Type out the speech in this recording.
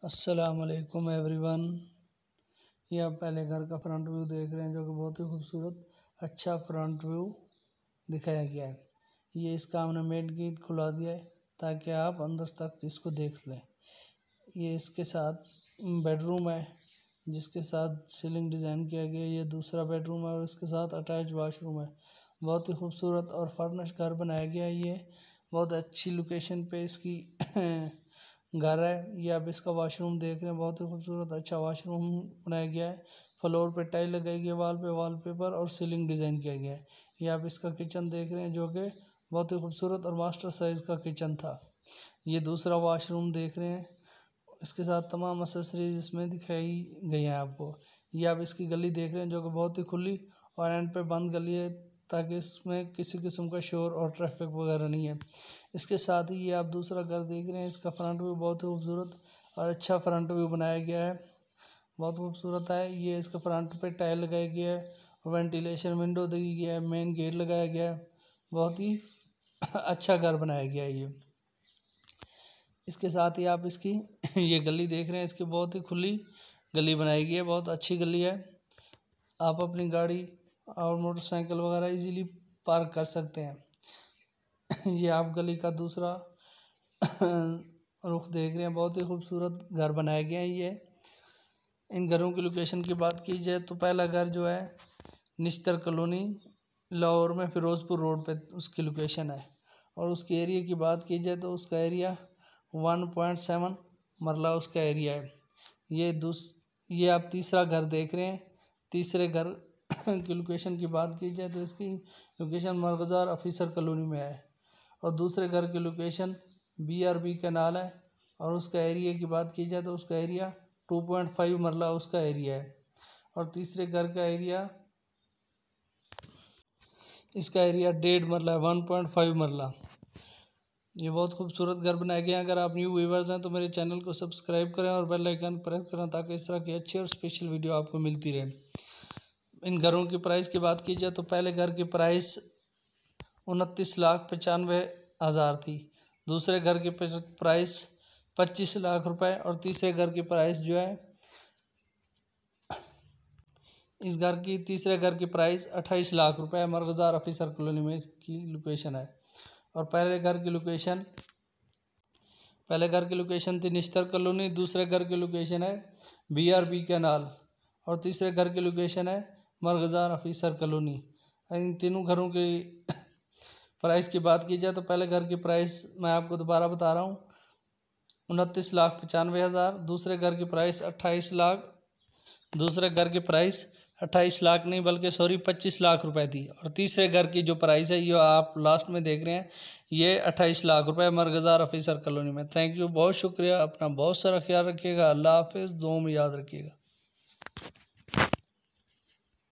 अस्सलामुअलैकुम एवरीवन। ये आप पहले घर का फ्रंट व्यू देख रहे हैं जो कि बहुत ही खूबसूरत अच्छा फ्रंट व्यू दिखाया गया है। ये इसका हमने मेन गेट खुला दिया है ताकि आप अंदर तक इसको देख लें। ये इसके साथ बेडरूम है जिसके साथ सीलिंग डिज़ाइन किया गया है। ये दूसरा बेडरूम है और इसके साथ अटैच वाशरूम है। बहुत ही खूबसूरत और फर्निश घर बनाया गया है। ये बहुत अच्छी लोकेशन पे इसकी घर है। ये आप इसका वाशरूम देख रहे हैं, बहुत ही खूबसूरत अच्छा वाशरूम बनाया गया है। फ्लोर पे टाइल लगाई गई है, वाल पे वॉलपेपर और सीलिंग डिज़ाइन किया गया है। ये आप इसका किचन देख रहे हैं जो कि बहुत ही खूबसूरत और मास्टर साइज़ का किचन था। ये दूसरा वाशरूम देख रहे हैं, इसके साथ तमाम एक्सेसरीज इसमें दिखाई गई हैं आपको। ये आप इसकी गली देख रहे हैं जो कि बहुत ही खुली और एंड पे बंद गली है ताकि इसमें किसी किस्म का शोर और ट्रैफिक वगैरह नहीं है। इसके साथ ही ये आप दूसरा घर देख रहे हैं, इसका फ्रंट व्यू बहुत ही खूबसूरत और अच्छा फ्रंट व्यू बनाया गया है, बहुत खूबसूरत है। ये इसका फ्रंट पे टाइल लगाया गया है, वेंटिलेशन विंडो दी गई है, मेन गेट लगाया गया है। बहुत ही अच्छा घर बनाया गया है ये। इसके साथ ही आप इसकी ये गली देख रहे हैं, इसकी बहुत ही खुली गली बनाई गई है, बहुत अच्छी गली है। आप अपनी गाड़ी और मोटरसाइकिल वगैरह इजीली पार्क कर सकते हैं। ये आप गली का दूसरा रुख देख रहे हैं, बहुत ही खूबसूरत घर बनाया गया है ये। इन घरों की लोकेशन की बात की जाए तो पहला घर जो है निश्तर कॉलोनी लाहौर में फिरोज़पुर रोड पे उसकी लोकेशन है, और उसके एरिया की बात की जाए तो उसका एरिया 1.7 मरला उसका एरिया है। ये आप तीसरा घर देख रहे हैं। तीसरे घर की लोकेशन की बात की जाए तो इसकी लोकेशन मरगज़ार ऑफिसर कॉलोनी में है, और दूसरे घर की लोकेशन BRB कैनाल है, और उसका एरिया की बात की जाए तो उसका एरिया 2.5 मरला उसका एरिया है, और तीसरे घर का एरिया इसका एरिया 1.5 मरला है, 1.5 मरला। ये बहुत खूबसूरत घर बनाया गया है। अगर आप न्यू व्यूवर्स हैं तो मेरे चैनल को सब्सक्राइब करें और बेल आइकन प्रेस करें ताकि इस तरह की अच्छी और स्पेशल वीडियो आपको मिलती रहे। इन घरों की प्राइस की बात की जाए तो पहले घर की प्राइस 29,95,000 थी, दूसरे घर की प्राइस 25 लाख रुपए, और तीसरे घर की प्राइस जो है तीसरे घर की प्राइस 28 लाख रुपए है। मरगज़ार ऑफिसर कॉलोनी में इसकी लोकेशन है। और पहले घर की लोकेशन थी निश्तर कॉलोनी, दूसरे घर की लोकेशन है BRB कैनाल, और तीसरे घर की लोकेशन है मरगज़ार ऑफिसर कॉलोनी। इन तीनों घरों की प्राइस की बात की जाए तो पहले घर की प्राइस मैं आपको दोबारा बता रहा हूँ 29,95,000, दूसरे घर की प्राइस 28 लाख, दूसरे घर की प्राइस 28 लाख नहीं बल्कि 25 लाख रुपए थी, और तीसरे घर की जो प्राइस है ये आप लास्ट में देख रहे हैं, ये 28 लाख रुपए मरगज़ार ऑफिसर कॉलोनी में। थैंक यू, बहुत शुक्रिया। अपना बहुत सारा ख्याल रखिएगा। अल्लाह हाफिज़, दुआ में याद रखिएगा।